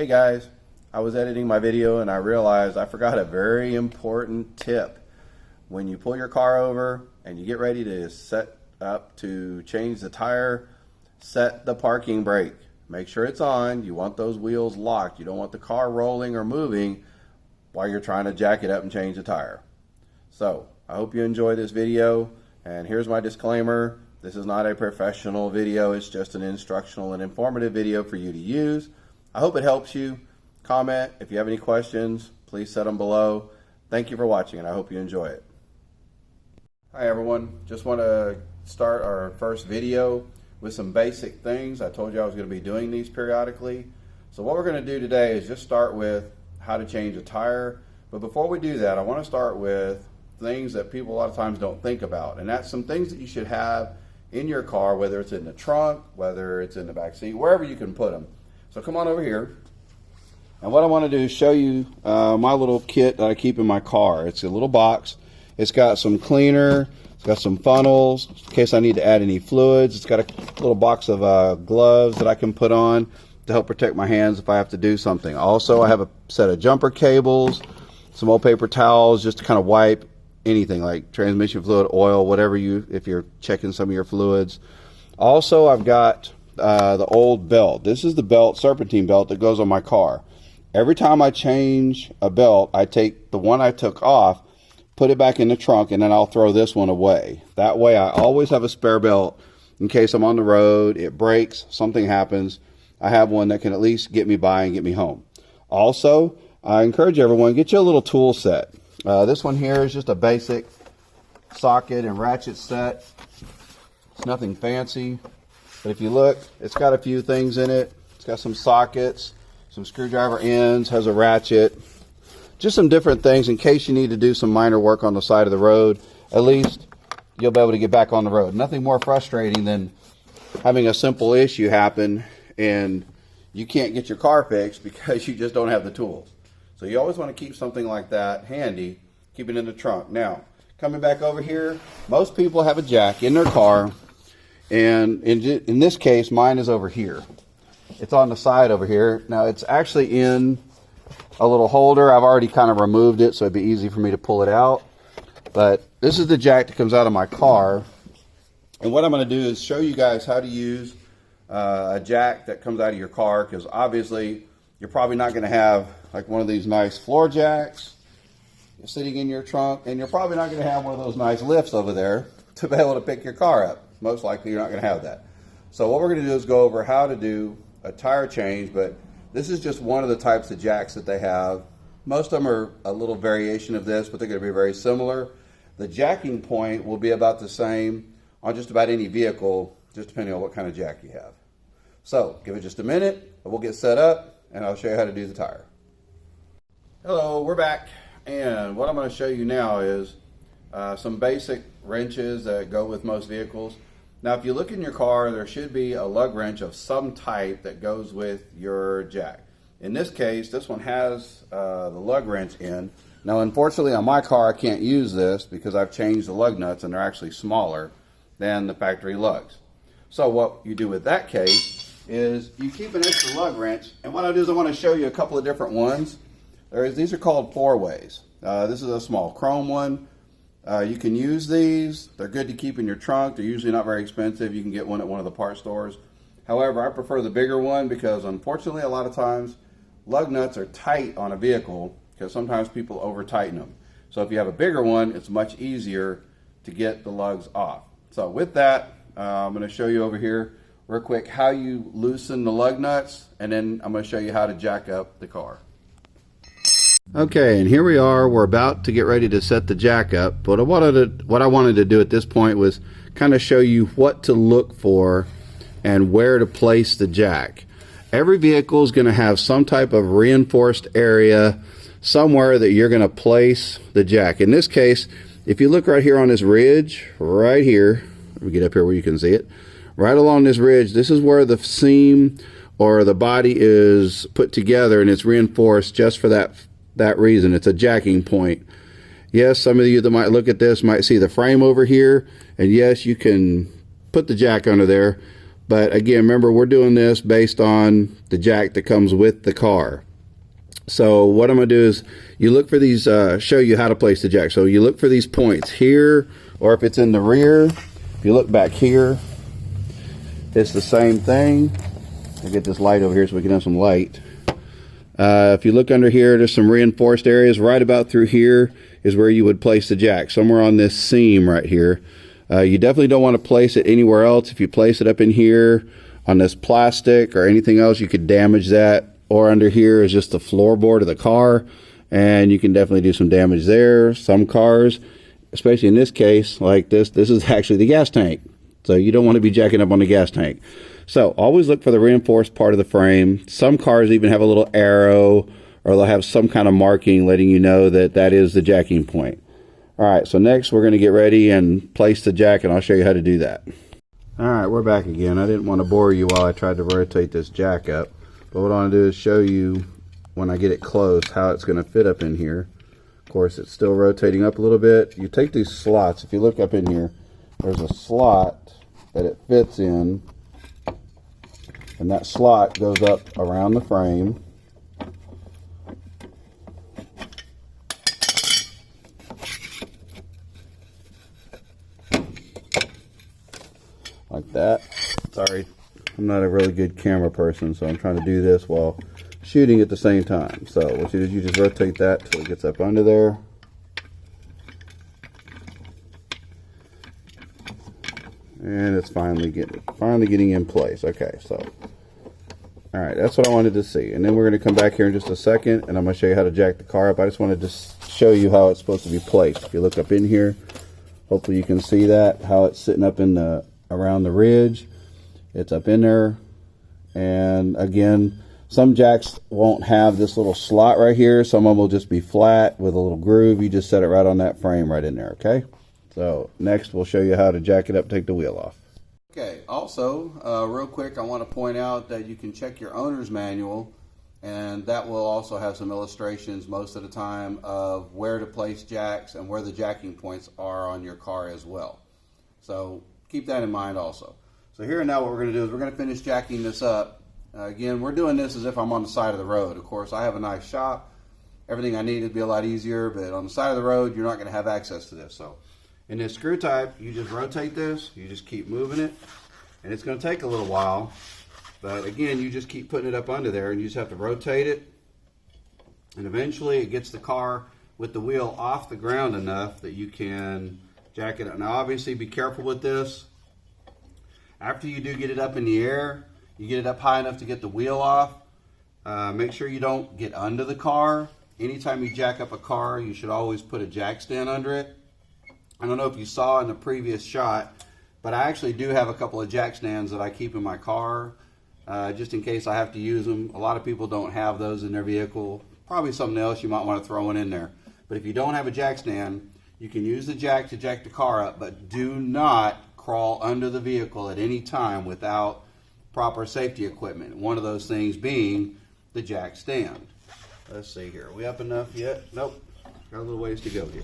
Hey guys, I was editing my video and I realized I forgot a very important tip. When you pull your car over and you get ready to set up to change the tire, set the parking brake. Make sure it's on. You want those wheels locked. You don't want the car rolling or moving while you're trying to jack it up and change the tire. So, I hope you enjoy this video, and here's my disclaimer. This is not a professional video. It's just an instructional and informative video for you to use. I hope it helps you. Comment if you have any questions. Please set them below. Thank you for watching, and I hope you enjoy it. Hi everyone. Just want to start our first video with some basic things. I told you I was going to be doing these periodically. So what we're going to do today is just start with how to change a tire. But before we do that, I want to start with things that people a lot of times don't think about. And that's some things that you should have in your car, whether it's in the trunk, whether it's in the back seat, wherever you can put them. So come on over here. And what I want to do is show you my little kit that I keep in my car. It's a little box. It's got some cleaner. It's got some funnels in case I need to add any fluids. It's got a little box of gloves that I can put on to help protect my hands if I have to do something. Also, I have a set of jumper cables, some old paper towels just to kind of wipe anything like transmission fluid, oil, whatever if you're checking some of your fluids. Also, I've got the old belt. This is the belt, serpentine belt, that goes on my car. Every time I change a belt, I take the one I took off, put it back in the trunk, and then I'll throw this one away. That way I always have a spare belt in case I'm on the road, it breaks, something happens. I have one that can at least get me by and get me home. Also, I encourage everyone, get you a little tool set. This one here is just a basic socket and ratchet set. It's nothing fancy. But if you look, it's got a few things in it. It's got some sockets, some screwdriver ends, has a ratchet. Just some different things in case you need to do some minor work on the side of the road. At least you'll be able to get back on the road. Nothing more frustrating than having a simple issue happen and you can't get your car fixed because you just don't have the tools. So you always want to keep something like that handy, keep it in the trunk. Now, coming back over here, most people have a jack in their car. And in this case, mine is over here. It's on the side over here. Now, it's actually in a little holder. I've already kind of removed it, so it'd be easy for me to pull it out. But this is the jack that comes out of my car. And what I'm going to do is show you guys how to use a jack that comes out of your car, because obviously you're probably not going to have like one of these nice floor jacks sitting in your trunk, and you're probably not going to have one of those nice lifts over there to be able to pick your car up. Most likely you're not going to have that. So what we're going to do is go over how to do a tire change, but this is just one of the types of jacks that they have. Most of them are a little variation of this, but they're going to be very similar. The jacking point will be about the same on just about any vehicle, just depending on what kind of jack you have. So give it just a minute, and we'll get set up, and I'll show you how to do the tire. Hello, we're back, and what I'm going to show you now is some basic wrenches that go with most vehicles. Now, if you look in your car, there should be a lug wrench of some type that goes with your jack. In this case, this one has the lug wrench in. Now, unfortunately, on my car, I can't use this because I've changed the lug nuts and they're actually smaller than the factory lugs. So what you do with that case is you keep an extra lug wrench, and what I do is I want to show you a couple of different ones. These are called 4-ways. This is a small chrome one. You can use these. They're good to keep in your trunk. They're usually not very expensive. You can get one at one of the parts stores. However, I prefer the bigger one because unfortunately a lot of times lug nuts are tight on a vehicle because sometimes people over tighten them. So if you have a bigger one, it's much easier to get the lugs off. So with that, I'm going to show you over here real quick how you loosen the lug nuts, and then I'm going to show you how to jack up the car. Okay, and here we are. We're about to get ready to set the jack up. But what I wanted to do at this point was kind of show you what to look for and where to place the jack. Every vehicle is going to have some type of reinforced area somewhere that you're going to place the jack. In this case, if you look right here on this ridge, right here, let me get up here where you can see it. Right along this ridge, this is where the seam or the body is put together, and it's reinforced just for that reason. It's a jacking point. Yes, some of you that might look at this might see the frame over here, and yes, you can put the jack under there, But again, remember, we're doing this based on the jack that comes with the car. So what I'm going to do is you look for these, show you how to place the jack. So you look for these points here, or if it's in the rear, if you look back here, it's the same thing. I'll get this light over here so we can have some light. If you look under here, there's some reinforced areas. Right about through here is where you would place the jack, somewhere on this seam right here. You definitely don't want to place it anywhere else. If you place it up in here on this plastic or anything else, you could damage that. Or under here is just the floorboard of the car, and you can definitely do some damage there. Some cars, especially in this case, like this is actually the gas tank. So you don't want to be jacking up on the gas tank. So always look for the reinforced part of the frame. Some cars even have a little arrow, or they'll have some kind of marking letting you know that that is the jacking point. All right, so next we're going to get ready and place the jack, and I'll show you how to do that. All right, we're back again. I didn't want to bore you while I tried to rotate this jack up, but what I want to do is show you when I get it close how it's going to fit up in here. Of course, it's still rotating up a little bit. You take these slots. If you look up in here, there's a slot that it fits in, and that slot goes up around the frame. Like that. Sorry, I'm not a really good camera person, so I'm trying to do this while shooting at the same time. So what you do is you just rotate that till it gets up under there. And it's finally getting in place. Okay, so all right, that's what I wanted to see. And then we're going to come back here in just a second, and I'm going to show you how to jack the car up. I just wanted to show you how it's supposed to be placed. If you look up in here, hopefully you can see that, how it's sitting up in the around the ridge. It's up in there. And again, some jacks won't have this little slot right here. Some of them will just be flat with a little groove. You just set it right on that frame right in there, okay? So next we'll show you how to jack it up, take the wheel off. Okay, also real quick, I want to point out that you can check your owner's manual, and that will also have some illustrations most of the time of where to place jacks and where the jacking points are on your car as well. So keep that in mind also. So here and now what we're going to do is we're going to finish jacking this up. Again, we're doing this as if I'm on the side of the road. Of course, I have a nice shop. Everything I need would be a lot easier, but on the side of the road, you're not going to have access to this. So in this screw type, you just rotate this, you just keep moving it, and it's going to take a little while. But again, you just keep putting it up under there, and you just have to rotate it. And eventually it gets the car with the wheel off the ground enough that you can jack it up. Now obviously be careful with this. After you do get it up in the air, you get it up high enough to get the wheel off. Make sure you don't get under the car. Anytime you jack up a car, you should always put a jack stand under it. I don't know if you saw in the previous shot, but I actually do have a couple of jack stands that I keep in my car, just in case I have to use them. A lot of people don't have those in their vehicle. Probably something else you might want to throw one in there. But if you don't have a jack stand, you can use the jack to jack the car up, but do not crawl under the vehicle at any time without proper safety equipment. One of those things being the jack stand. Let's see here. Are we up enough yet? Nope. Got a little ways to go here.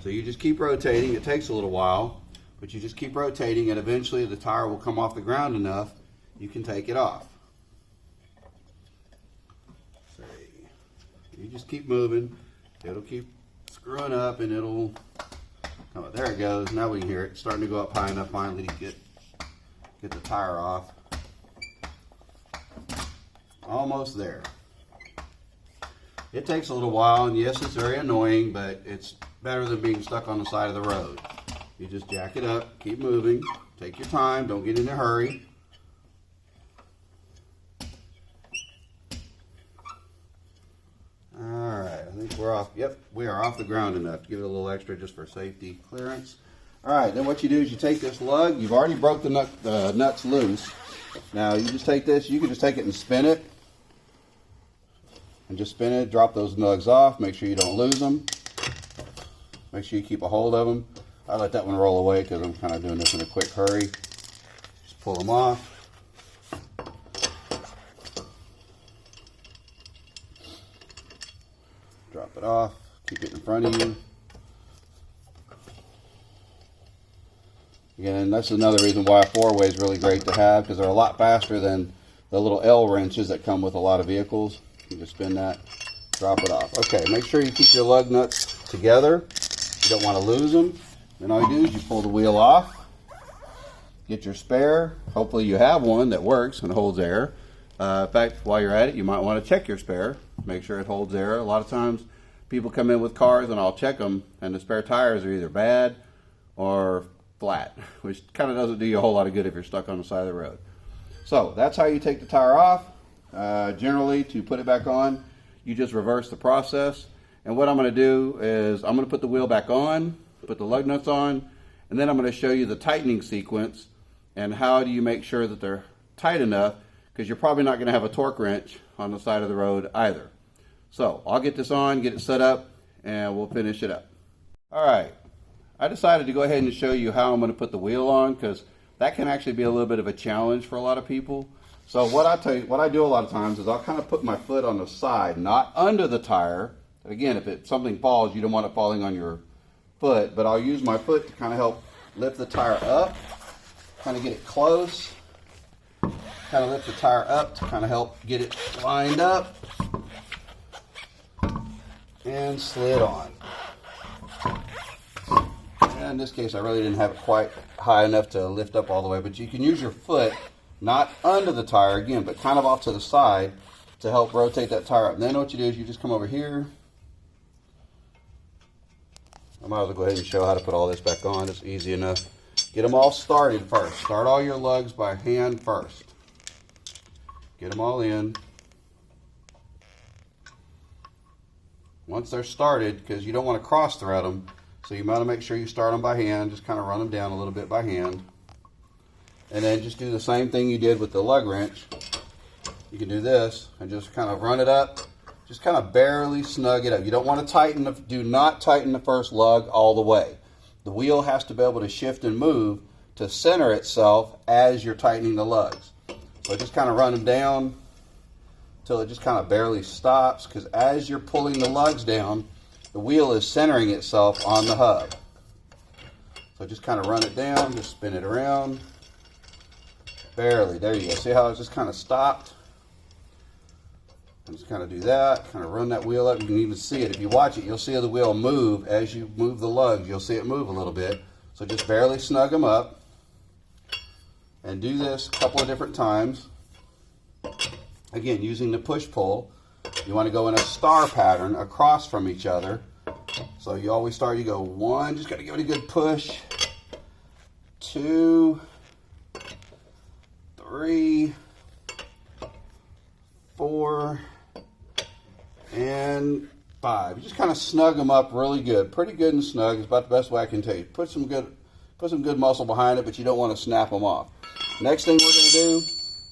So you just keep rotating. It takes a little while, but you just keep rotating, and eventually the tire will come off the ground enough you can take it off. See. You just keep moving. It'll keep screwing up, and it'll come up. There it goes. Now we can hear it. It's starting to go up high enough finally to get the tire off. Almost there. It takes a little while, and yes, it's very annoying, but it's better than being stuck on the side of the road. You just jack it up, keep moving, take your time, don't get in a hurry. Alright, I think we're off. Yep, we are off the ground enough. Give it a little extra just for safety clearance. Alright, then what you do is you take this lug. You've already broke the nuts loose. Now you just take this, you can just take it and spin it. And just spin it, drop those nugs off, make sure you don't lose them. Make sure you keep a hold of them. I let that one roll away because I'm kind of doing this in a quick hurry. Just pull them off. Drop it off, keep it in front of you. Again, that's another reason why a 4-way is really great to have, because they're a lot faster than the little L wrenches that come with a lot of vehicles. You just spin that, drop it off. Okay, make sure you keep your lug nuts together. You don't want to lose them. Then all you do is you pull the wheel off, get your spare. Hopefully you have one that works and holds air. In fact, while you're at it, you might want to check your spare. Make sure it holds air. A lot of times people come in with cars and I'll check them and the spare tires are either bad or flat, which kind of doesn't do you a whole lot of good if you're stuck on the side of the road. So that's how you take the tire off. Generally, to put it back on, you just reverse the process. And what I'm going to do is I'm going to put the wheel back on, put the lug nuts on, and then I'm going to show you the tightening sequence and how do you make sure that they're tight enough, because you're probably not going to have a torque wrench on the side of the road either. So I'll get this on, get it set up, and we'll finish it up. All right, I decided to go ahead and show you how I'm going to put the wheel on, because that can actually be a little bit of a challenge for a lot of people. So what I do a lot of times is I'll kind of put my foot on the side, not under the tire. Again, if something falls, you don't want it falling on your foot, but I'll use my foot to kind of help lift the tire up, kind of get it close, kind of lift the tire up to kind of help get it lined up, and slid on. And in this case, I really didn't have it quite high enough to lift up all the way, but you can use your foot, not under the tire again, but kind of off to the side to help rotate that tire up. And then what you do is you just come over here. I might as well go ahead and show how to put all this back on. It's easy enough. Get them all started first. Start all your lugs by hand first. Get them all in. Once they're started, because you don't want to cross thread them, so you want to make sure you start them by hand. Just kind of run them down a little bit by hand. And then just do the same thing you did with the lug wrench. You can do this and just kind of run it up. Just kind of barely snug it up. You don't want to tighten, do not tighten the first lug all the way. The wheel has to be able to shift and move to center itself as you're tightening the lugs. So just kind of run them down until it just kind of barely stops, because as you're pulling the lugs down, the wheel is centering itself on the hub. So just kind of run it down, just spin it around. Barely, there you go. See how it just kind of stopped? And just kind of do that, kind of run that wheel up. You can even see it. If you watch it, you'll see the wheel move. As you move the lugs, you'll see it move a little bit. So just barely snug them up. And do this a couple of different times. Again, using the push-pull. You want to go in a star pattern across from each other. So you always start, you go 1, just got to give it a good push. 2, 3, 4, and 5. You just kind of snug them up really good. Pretty good and snug is about the best way I can tell you. Put some good muscle behind it, but you don't want to snap them off. Next thing we're going to do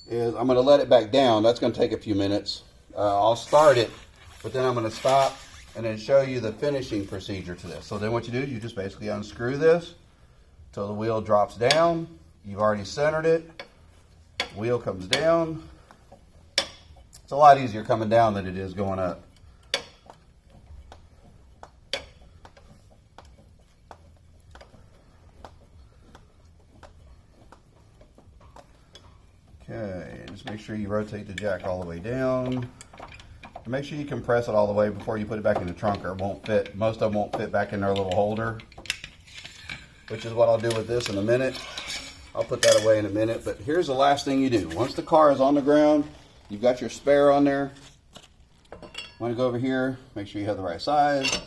is I'm going to let it back down. That's going to take a few minutes. I'll start it, but then I'm going to stop and then show you the finishing procedure to this. So then what you do is you just basically unscrew this till the wheel drops down. You've already centered it. Wheel comes down. It's a lot easier coming down than it is going up. Okay, just make sure you rotate the jack all the way down. And make sure you compress it all the way before you put it back in the trunk, or it won't fit. Most of them won't fit back in their little holder, which is what I'll do with this in a minute. I'll put that away in a minute, but here's the last thing you do. Once the car is on the ground, you've got your spare on there. You want to go over here, make sure you have the right size,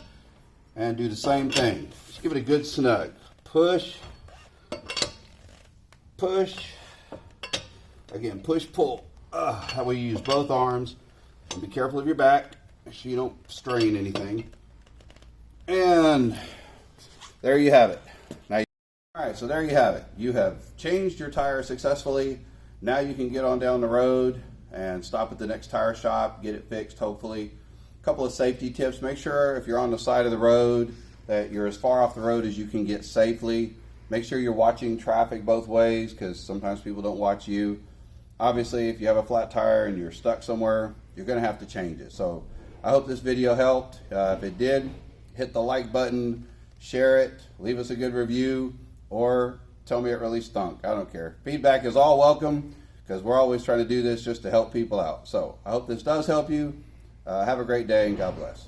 and do the same thing. Just give it a good snug. Push, push. Again, push, pull. That way you use both arms. And be careful of your back, make sure you don't strain anything. And there you have it. Now, all right, so there you have it. You have changed your tire successfully. Now you can get on down the road and stop at the next tire shop, get it fixed, hopefully. A couple of safety tips. Make sure if you're on the side of the road that you're as far off the road as you can get safely. Make sure you're watching traffic both ways, because sometimes people don't watch you. Obviously, if you have a flat tire and you're stuck somewhere, you're going to have to change it. So I hope this video helped. If it did, hit the like button, share it, leave us a good review, or tell me it really stunk. I don't care. Feedback is all welcome because we're always trying to do this just to help people out. So I hope this does help you. Have a great day and God bless.